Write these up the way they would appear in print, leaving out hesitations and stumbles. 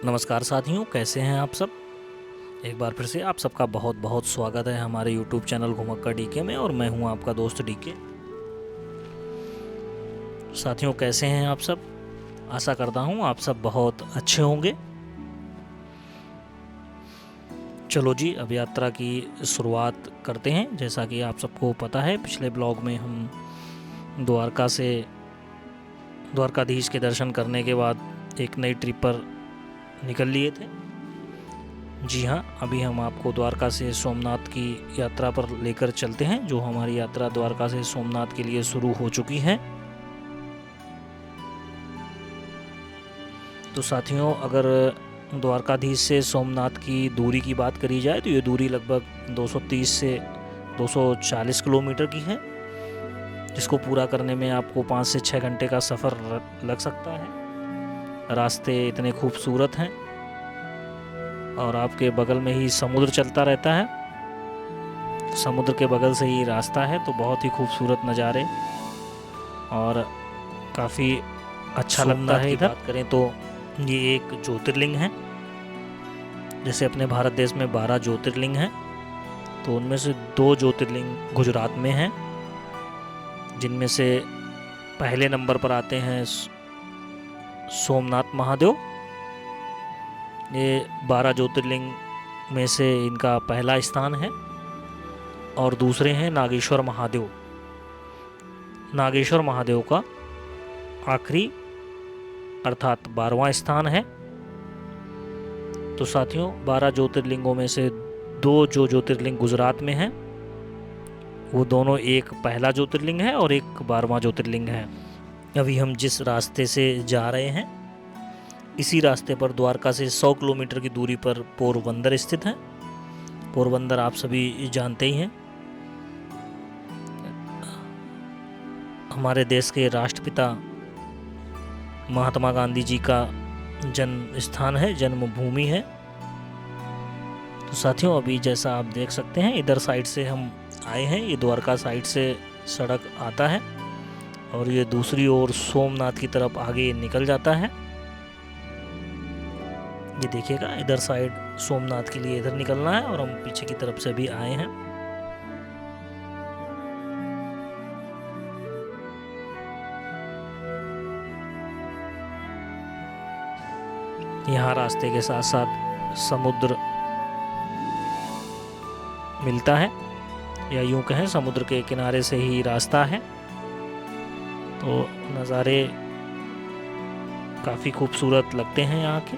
नमस्कार साथियों, कैसे हैं आप सब। एक बार फिर से आप सबका बहुत बहुत स्वागत है हमारे YouTube चैनल घुमक्का डीके में। और मैं हूं आपका दोस्त डीके। साथियों, कैसे हैं आप सब। आशा करता हूं आप सब बहुत अच्छे होंगे। चलो जी, अब यात्रा की शुरुआत करते हैं। जैसा कि आप सबको पता है, पिछले ब्लॉग में हम द्वारकाधीश के दर्शन करने के बाद एक नई ट्रिप पर निकल लिए थे। जी हाँ, अभी हम आपको द्वारका से सोमनाथ की यात्रा पर लेकर चलते हैं। जो हमारी यात्रा द्वारका से सोमनाथ के लिए शुरू हो चुकी है। तो साथियों, अगर द्वारकाधीश से सोमनाथ की दूरी की बात करी जाए तो ये दूरी लगभग 230 से 240 किलोमीटर की है, जिसको पूरा करने में आपको 5 से 6 घंटे का सफ़र लग सकता है। रास्ते इतने खूबसूरत हैं और आपके बगल में ही समुद्र चलता रहता है। समुद्र के बगल से ही रास्ता है, तो बहुत ही खूबसूरत नज़ारे और काफ़ी अच्छा लगता है। इधर बात करें तो ये एक ज्योतिर्लिंग है। जैसे अपने भारत देश में 12 ज्योतिर्लिंग हैं, तो उनमें से 2 ज्योतिर्लिंग गुजरात में हैं, जिनमें से पहले नंबर पर आते हैं सोमनाथ महादेव। ये 12 ज्योतिर्लिंग में से इनका पहला स्थान है। और दूसरे हैं नागेश्वर महादेव। नागेश्वर महादेव का आखिरी अर्थात 12वां स्थान है। तो साथियों, 12 ज्योतिर्लिंगों में से 2 जो ज्योतिर्लिंग गुजरात में हैं, वो दोनों, एक पहला ज्योतिर्लिंग है और एक 12वां ज्योतिर्लिंग है। अभी हम जिस रास्ते से जा रहे हैं, इसी रास्ते पर द्वारका से 100 किलोमीटर की दूरी पर पोरबंदर स्थित है। पोरबंदर आप सभी जानते ही हैं, हमारे देश के राष्ट्रपिता महात्मा गांधी जी का जन्म स्थान है, जन्मभूमि है। तो साथियों, अभी जैसा आप देख सकते हैं, इधर साइड से हम आए हैं। ये द्वारका साइड से सड़क आता है और ये दूसरी ओर सोमनाथ की तरफ आगे निकल जाता है। ये देखिएगा, इधर साइड सोमनाथ के लिए इधर निकलना है और हम पीछे की तरफ से भी आए हैं। यहाँ रास्ते के साथ साथ समुद्र मिलता है, या यूं कहें समुद्र के किनारे से ही रास्ता है। तो नज़ारे काफ़ी खूबसूरत लगते हैं यहाँ के।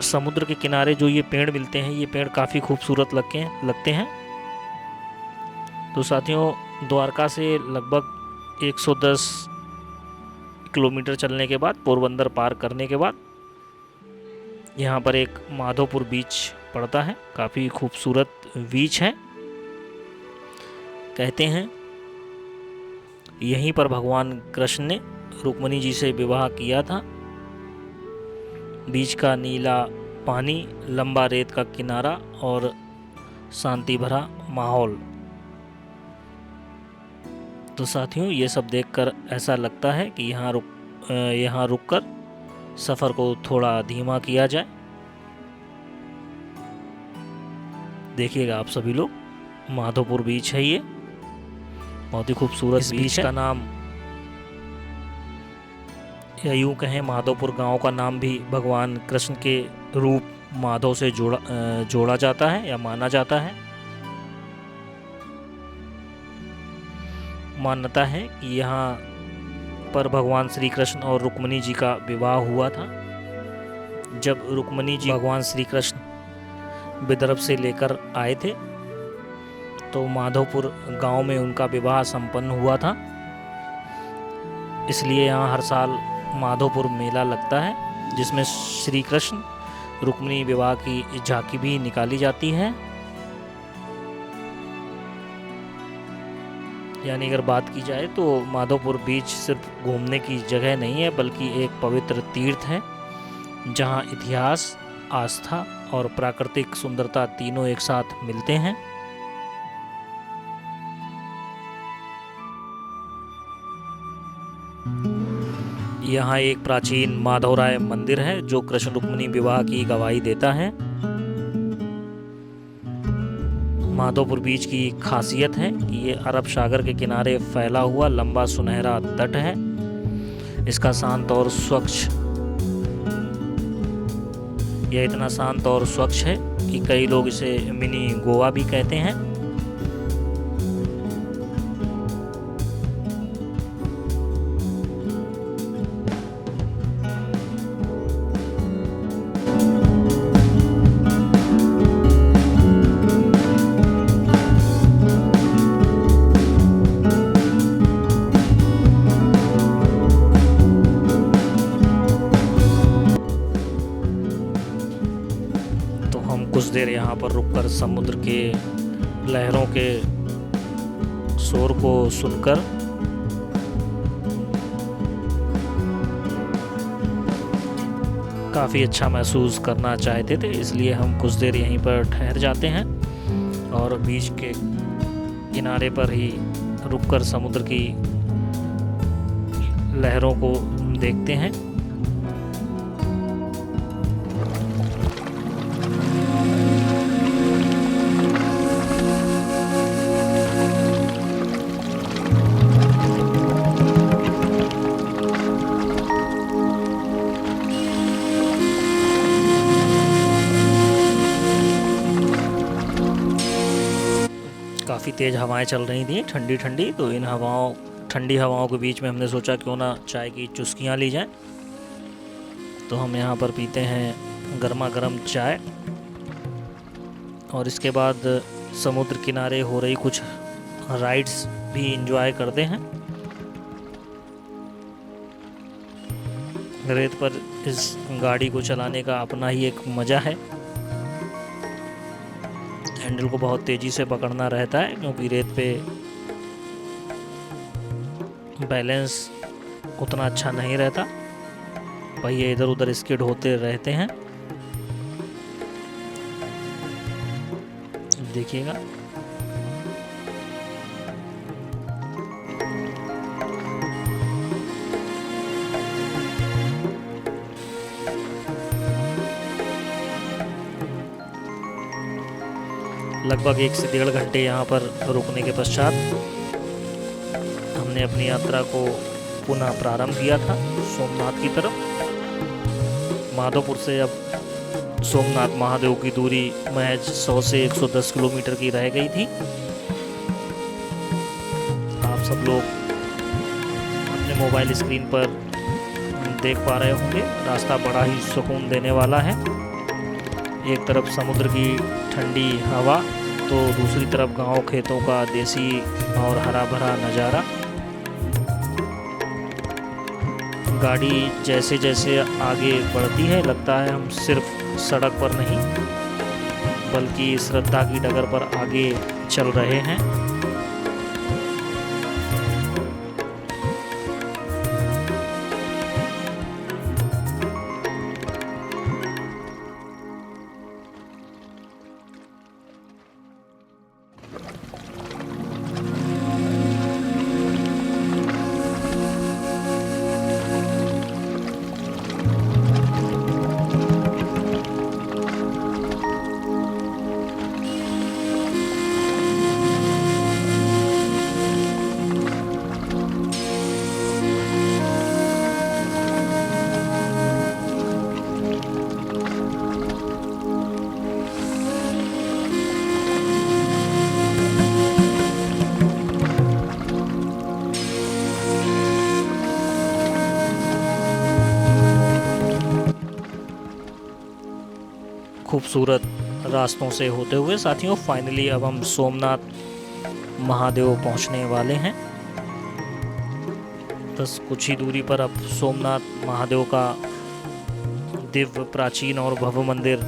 समुद्र के किनारे जो ये पेड़ मिलते हैं, ये पेड़ काफ़ी खूबसूरत लगते हैं। तो साथियों, द्वारका से लगभग 110 किलोमीटर चलने के बाद, पोरबंदर पार करने के बाद, यहाँ पर एक माधोपुर बीच पड़ता है। काफ़ी खूबसूरत बीच है। कहते हैं यहीं पर भगवान कृष्ण ने रुक्मिणी जी से विवाह किया था। बीच का नीला पानी, लंबा रेत का किनारा और शांति भरा माहौल। तो साथियों, ये सब देखकर ऐसा लगता है कि यहाँ रुककर सफ़र को थोड़ा धीमा किया जाए। देखिएगा आप सभी लोग, माधोपुर बीच है ये, बहुत ही खूबसूरत। इस बीच का नाम, या यूं कहें माधोपुर गांव का नाम भी भगवान कृष्ण के रूप माधव से जोड़ा जाता है या माना जाता है। मान्यता है कि यहाँ पर भगवान श्री कृष्ण और रुक्मिणी जी का विवाह हुआ था। जब रुक्मिणी जी भगवान श्री कृष्ण विदर्भ से लेकर आए थे, तो माधोपुर गांव में उनका विवाह संपन्न हुआ था। इसलिए यहाँ हर साल माधोपुर मेला लगता है, जिसमें श्री कृष्ण रुक्मिणी विवाह की झांकी भी निकाली जाती है। यानी अगर बात की जाए तो माधोपुर बीच सिर्फ घूमने की जगह नहीं है, बल्कि एक पवित्र तीर्थ है, जहाँ इतिहास, आस्था और प्राकृतिक सुंदरता तीनों एक साथ मिलते हैं। यहाँ एक प्राचीन माधवराय मंदिर है जो कृष्ण रुक्मिणी विवाह की गवाही देता है। माधोपुर बीच की खासियत है कि ये अरब सागर के किनारे फैला हुआ लंबा सुनहरा तट है। इसका शांत और स्वच्छ यह इतना शांत और स्वच्छ है कि कई लोग इसे मिनी गोवा भी कहते हैं। तो हम कुछ देर यहाँ पर रुककर समुद्र के लहरों के शोर को सुनकर काफ़ी अच्छा महसूस करना चाहते थे, इसलिए हम कुछ देर यहीं पर ठहर जाते हैं और बीच के किनारे पर ही रुककर समुद्र की लहरों को देखते हैं। काफ़ी तेज़ हवाएं चल रही थी, ठंडी ठंडी। तो इन ठंडी हवाओं के बीच में हमने सोचा क्यों ना चाय की चुस्कियां ली जाएं। तो हम यहाँ पर पीते हैं गर्मा गर्म चाय और इसके बाद समुद्र किनारे हो रही कुछ राइड्स भी एंजॉय करते हैं। रेत पर इस गाड़ी को चलाने का अपना ही एक मज़ा है। हैंडल को बहुत तेज़ी से पकड़ना रहता है क्योंकि रेत पे बैलेंस उतना अच्छा नहीं रहता, पहिए इधर उधर स्किड होते रहते हैं। देखिएगा लगभग 1 से 1.5 घंटे यहाँ पर रुकने के पश्चात हमने अपनी यात्रा को पुनः प्रारंभ किया था सोमनाथ की तरफ। माधोपुर से अब सोमनाथ महादेव की दूरी महज 100 से 110 किलोमीटर की रह गई थी। आप सब लोग अपने मोबाइल स्क्रीन पर देख पा रहे होंगे, रास्ता बड़ा ही सुकून देने वाला है। एक तरफ समुद्र की ठंडी हवा तो दूसरी तरफ गांव खेतों का देसी और हरा भरा नज़ारा। गाड़ी जैसे जैसे आगे बढ़ती है लगता है हम सिर्फ सड़क पर नहीं बल्कि श्रद्धा की डगर पर आगे चल रहे हैं। खूबसूरत रास्तों से होते हुए साथियों फाइनली अब हम सोमनाथ महादेव पहुंचने वाले हैं। बस कुछ ही दूरी पर अब सोमनाथ महादेव का दिव्य प्राचीन और भव्य मंदिर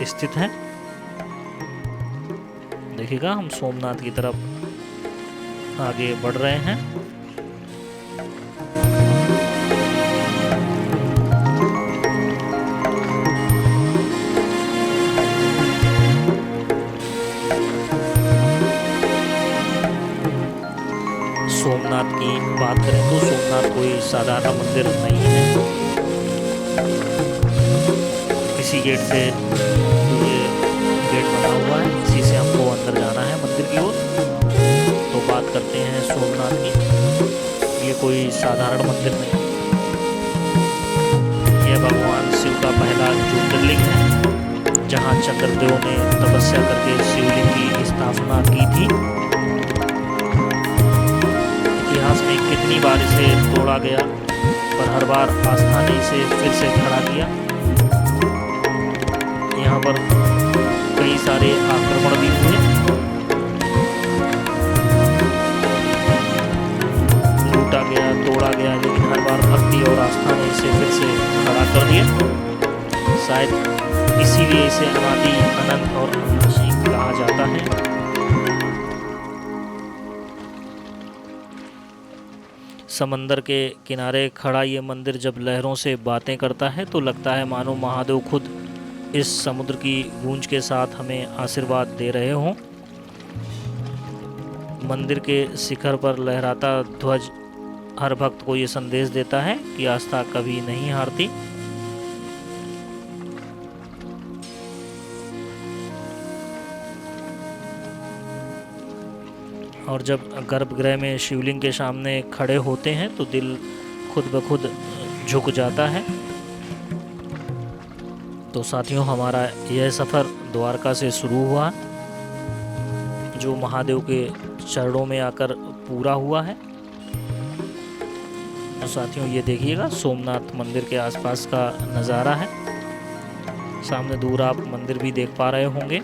स्थित है। देखिएगा हम सोमनाथ की तरफ आगे बढ़ रहे हैं। सोमनाथ की बात करें तो सोमनाथ कोई साधारण मंदिर नहीं है। इसी गेट से ये गेट बना हुआ है, इसी से हमको अंदर जाना है मंदिर की ओर। तो बात करते हैं सोमनाथ की। ये कोई साधारण मंदिर नहीं, यह भगवान शिव का पहला ज्योतिर्लिंग है, जहाँ चंद्रदेव ने तपस्या करके शिवलिंग की स्थापना की थी। इतिहास में कितनी बार इसे तोड़ा गया, पर हर बार आस्था ने इसे फिर से खड़ा किया। यहाँ पर कई सारे आक्रमण भी हुए, लूटा गया, तोड़ा गया, लेकिन हर बार भक्ति और आस्था ने इसे फिर से खड़ा कर दिया। शायद इसीलिए इसे अनादि, अनंत और अविनाशी कहा जाता है। समंदर के किनारे खड़ा ये मंदिर जब लहरों से बातें करता है तो लगता है मानो महादेव खुद इस समुद्र की गूंज के साथ हमें आशीर्वाद दे रहे हों। मंदिर के शिखर पर लहराता ध्वज हर भक्त को ये संदेश देता है कि आस्था कभी नहीं हारती। और जब गर्भगृह में शिवलिंग के सामने खड़े होते हैं तो दिल खुद ब खुद झुक जाता है। तो साथियों, हमारा यह सफ़र द्वारका से शुरू हुआ, जो महादेव के चरणों में आकर पूरा हुआ है। तो साथियों, ये देखिएगा सोमनाथ मंदिर के आसपास का नज़ारा है। सामने दूर आप मंदिर भी देख पा रहे होंगे।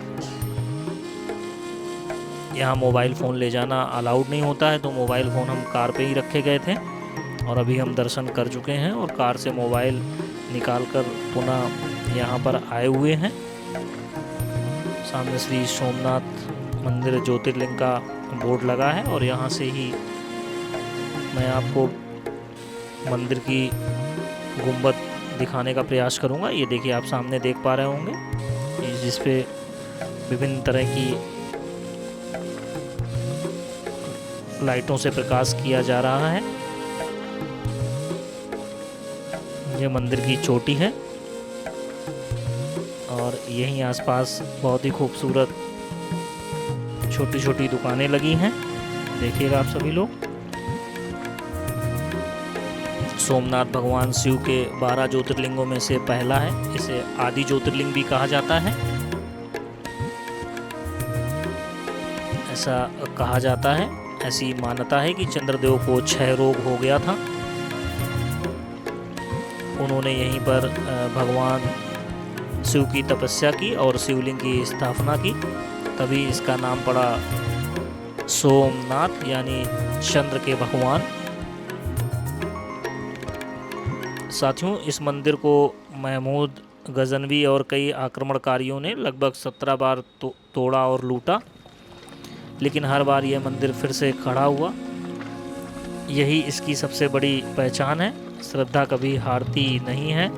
यहाँ मोबाइल फ़ोन ले जाना अलाउड नहीं होता है, तो मोबाइल फ़ोन हम कार पे ही रखे गए थे और अभी हम दर्शन कर चुके हैं और कार से मोबाइल निकालकर पुनः यहाँ पर आए हुए हैं। सामने श्री सोमनाथ मंदिर ज्योतिर्लिंग का बोर्ड लगा है और यहाँ से ही मैं आपको मंदिर की गुंबद दिखाने का प्रयास करूँगा। ये देखिए, आप सामने देख पा रहे होंगे, जिस पे विभिन्न तरह की लाइटों से प्रकाश किया जा रहा है। ये मंदिर की चोटी है और यहीं आसपास बहुत ही खूबसूरत छोटी छोटी दुकानें लगी हैं। देखिएगा आप सभी लोग। सोमनाथ भगवान शिव के 12 ज्योतिर्लिंगों में से पहला है। इसे आदि ज्योतिर्लिंग भी कहा जाता है। ऐसा कहा जाता है, ऐसी मान्यता है कि चंद्रदेव को क्षय रोग हो गया था। उन्होंने यहीं पर भगवान शिव की तपस्या की और शिवलिंग की स्थापना की, तभी इसका नाम पड़ा सोमनाथ, यानी चंद्र के भगवान। साथियों, इस मंदिर को महमूद गजनवी और कई आक्रमणकारियों ने लगभग 17 बार तोड़ा और लूटा, लेकिन हर बार यह मंदिर फिर से खड़ा हुआ। यही इसकी सबसे बड़ी पहचान है। श्रद्धा कभी हारती नहीं है।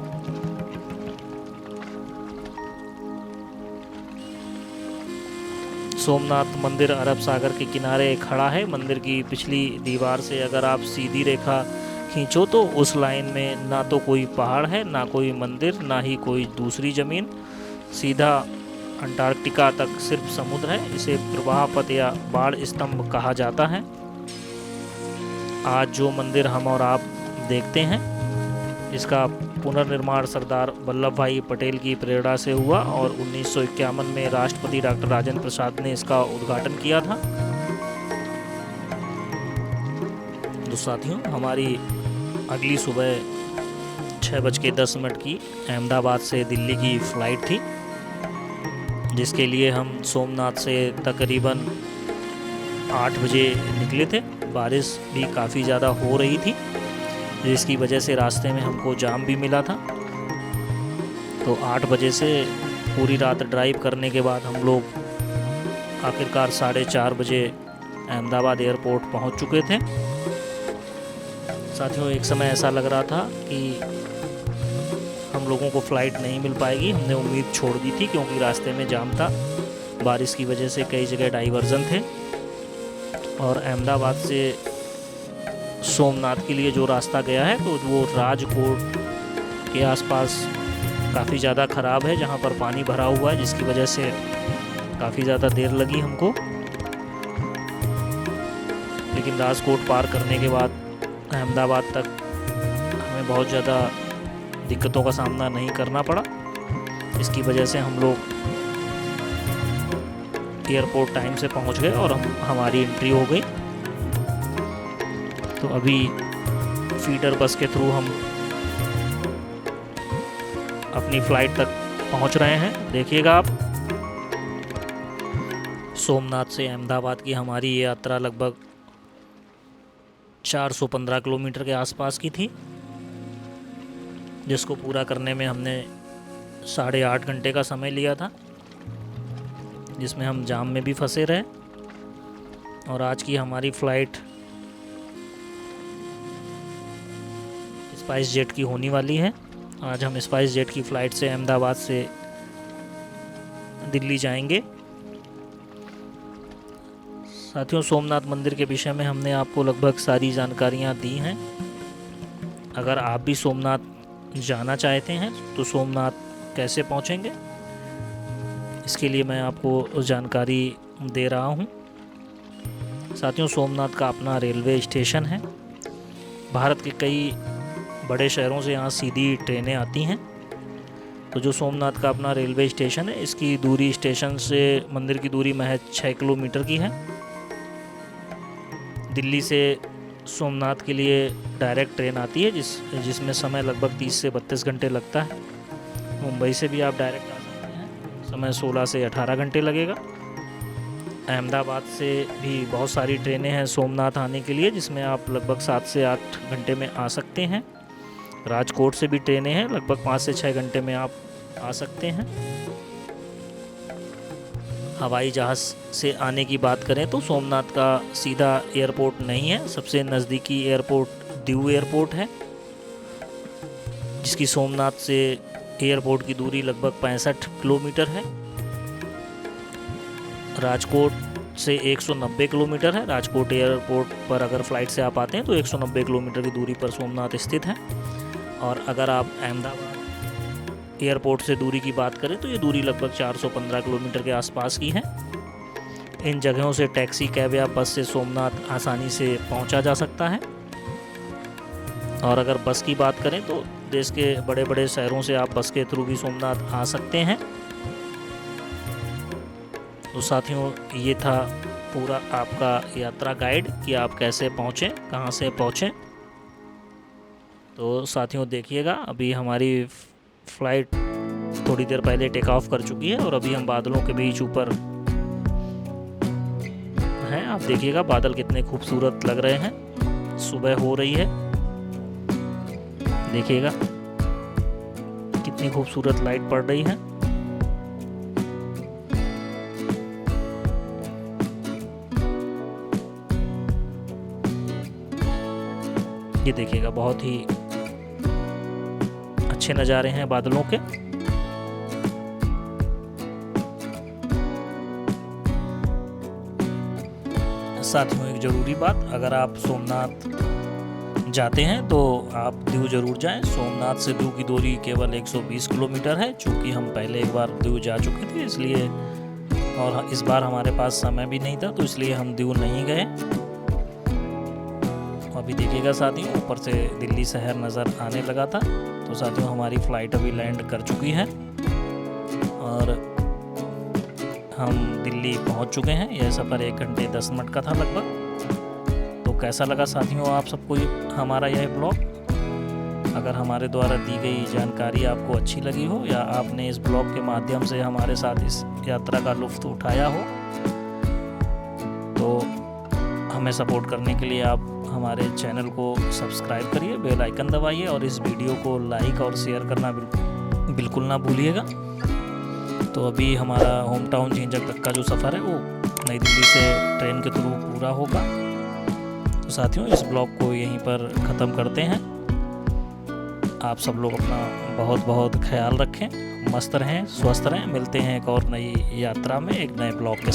सोमनाथ मंदिर अरब सागर के किनारे खड़ा है। मंदिर की पिछली दीवार से अगर आप सीधी रेखा खींचो तो उस लाइन में ना तो कोई पहाड़ है, ना कोई मंदिर, ना ही कोई दूसरी ज़मीन। सीधा अंटार्कटिका तक सिर्फ समुद्र है। इसे प्रवाह पथ या बाढ़ स्तंभ कहा जाता है। आज जो मंदिर हम और आप देखते हैं, इसका पुनर्निर्माण सरदार वल्लभ भाई पटेल की प्रेरणा से हुआ और 1951 में राष्ट्रपति डॉक्टर राजेंद्र प्रसाद ने इसका उद्घाटन किया था। तो साथियों, हमारी अगली सुबह 6:10 की अहमदाबाद से दिल्ली की फ़्लाइट थी, जिसके लिए हम सोमनाथ से तकरीबन 8 बजे निकले थे। बारिश भी काफ़ी ज़्यादा हो रही थी, जिसकी वजह से रास्ते में हमको जाम भी मिला था। तो 8 बजे से पूरी रात ड्राइव करने के बाद हम लोग आखिरकार 4:30 बजे अहमदाबाद एयरपोर्ट पहुंच चुके थे। साथियों, एक समय ऐसा लग रहा था कि हम लोगों को फ़्लाइट नहीं मिल पाएगी। हमने उम्मीद छोड़ दी थी, क्योंकि रास्ते में जाम था। बारिश की वजह से कई जगह डाइवर्जन थे और अहमदाबाद से सोमनाथ के लिए जो रास्ता गया है तो वो राजकोट के आसपास काफ़ी ज़्यादा ख़राब है, जहाँ पर पानी भरा हुआ है, जिसकी वजह से काफ़ी ज़्यादा देर लगी हमको। लेकिन राजकोट पार करने के बाद अहमदाबाद तक हमें बहुत ज़्यादा दिक्कतों का सामना नहीं करना पड़ा। इसकी वजह से हम लोग एयरपोर्ट टाइम से पहुंच गए और हमारी एंट्री हो गई। तो अभी फीडर बस के थ्रू हम अपनी फ़्लाइट तक पहुंच रहे हैं। देखिएगा आप, सोमनाथ से अहमदाबाद की हमारी ये यात्रा लगभग 415 किलोमीटर के आसपास की थी, जिसको पूरा करने में हमने 8.5 घंटे का समय लिया था, जिसमें हम जाम में भी फंसे रहे। और आज की हमारी फ़्लाइट स्पाइस जेट की होने वाली है। आज हम स्पाइस जेट की फ़्लाइट से अहमदाबाद से दिल्ली जाएंगे। साथियों, सोमनाथ मंदिर के विषय में हमने आपको लगभग सारी जानकारियाँ दी हैं। अगर आप भी सोमनाथ जाना चाहते हैं तो सोमनाथ कैसे पहुँचेंगे, इसके लिए मैं आपको जानकारी दे रहा हूँ। साथियों, सोमनाथ का अपना रेलवे स्टेशन है। भारत के कई बड़े शहरों से यहाँ सीधी ट्रेनें आती हैं। तो जो सोमनाथ का अपना रेलवे स्टेशन है, इसकी दूरी स्टेशन से मंदिर की दूरी महज 6 किलोमीटर की है। दिल्ली से सोमनाथ के लिए डायरेक्ट ट्रेन आती है, जिसमें समय लगभग 30 से 32 घंटे लगता है। मुंबई से भी आप डायरेक्ट आ सकते हैं, समय 16 से 18 घंटे लगेगा। अहमदाबाद से भी बहुत सारी ट्रेनें हैं सोमनाथ आने के लिए, जिसमें आप लगभग 7 से 8 घंटे में आ सकते हैं। राजकोट से भी ट्रेनें हैं, लगभग 5 से 6 घंटे में आप आ सकते हैं। हवाई जहाज़ से आने की बात करें तो सोमनाथ का सीधा एयरपोर्ट नहीं है। सबसे नज़दीकी एयरपोर्ट दीव एयरपोर्ट है, जिसकी सोमनाथ से एयरपोर्ट की दूरी लगभग 65 किलोमीटर है। राजकोट से 190 किलोमीटर है। राजकोट एयरपोर्ट पर अगर फ़्लाइट से आप आते हैं तो 190 किलोमीटर की दूरी पर सोमनाथ स्थित है। और अगर आप अहमदाबाद एयरपोर्ट से दूरी की बात करें तो ये दूरी लगभग 415 किलोमीटर के आसपास की है। इन जगहों से टैक्सी, कैब या बस से सोमनाथ आसानी से पहुंचा जा सकता है। और अगर बस की बात करें तो देश के बड़े बड़े शहरों से आप बस के थ्रू भी सोमनाथ आ सकते हैं। तो साथियों, ये था पूरा आपका यात्रा गाइड कि आप कैसे पहुँचें, कहाँ से पहुँचें। तो साथियों देखिएगा, अभी हमारी फ़्लाइट थोड़ी देर पहले टेक ऑफ कर चुकी है और अभी हम बादलों के बीच ऊपर हैं। आप देखिएगा बादल कितने खूबसूरत लग रहे हैं। सुबह हो रही है, देखिएगा कितनी खूबसूरत लाइट पड़ रही है। ये देखिएगा, बहुत ही अच्छे नज़ारे हैं बादलों के। साथियों, एक ज़रूरी बात, अगर आप सोमनाथ जाते हैं तो आप दीव ज़रूर जाएं। सोमनाथ से दीव की दूरी केवल 120 किलोमीटर है। चूँकि हम पहले एक बार दीव जा चुके थे, इसलिए, और इस बार हमारे पास समय भी नहीं था, तो इसलिए हम दीव नहीं गए। अभी देखिएगा साथियों, ऊपर से दिल्ली शहर नज़र आने लगा था। तो साथियों, हमारी फ़्लाइट अभी लैंड कर चुकी है और हम दिल्ली पहुंच चुके हैं। यह सफ़र 1 घंटे 10 मिनट का था लगभग। तो कैसा लगा साथियों आप सबको हमारा यह ब्लॉग? अगर हमारे द्वारा दी गई जानकारी आपको अच्छी लगी हो या आपने इस ब्लॉग के माध्यम से हमारे साथ इस यात्रा का लुत्फ़ उठाया हो, तो हमें सपोर्ट करने के लिए आप हमारे चैनल को सब्सक्राइब करिए, बेल आइकन दबाइए और इस वीडियो को लाइक और शेयर करना बिल्कुल ना भूलिएगा। तो अभी हमारा होम टाउन झींझक तक का जो सफ़र है वो नई दिल्ली से ट्रेन के थ्रू पूरा होगा। तो साथियों, इस ब्लॉग को यहीं पर ख़त्म करते हैं। आप सब लोग अपना बहुत बहुत ख्याल रखें, मस्त रहें, स्वस्थ रहें। मिलते हैं एक और नई यात्रा में, एक नए ब्लॉग के साथ।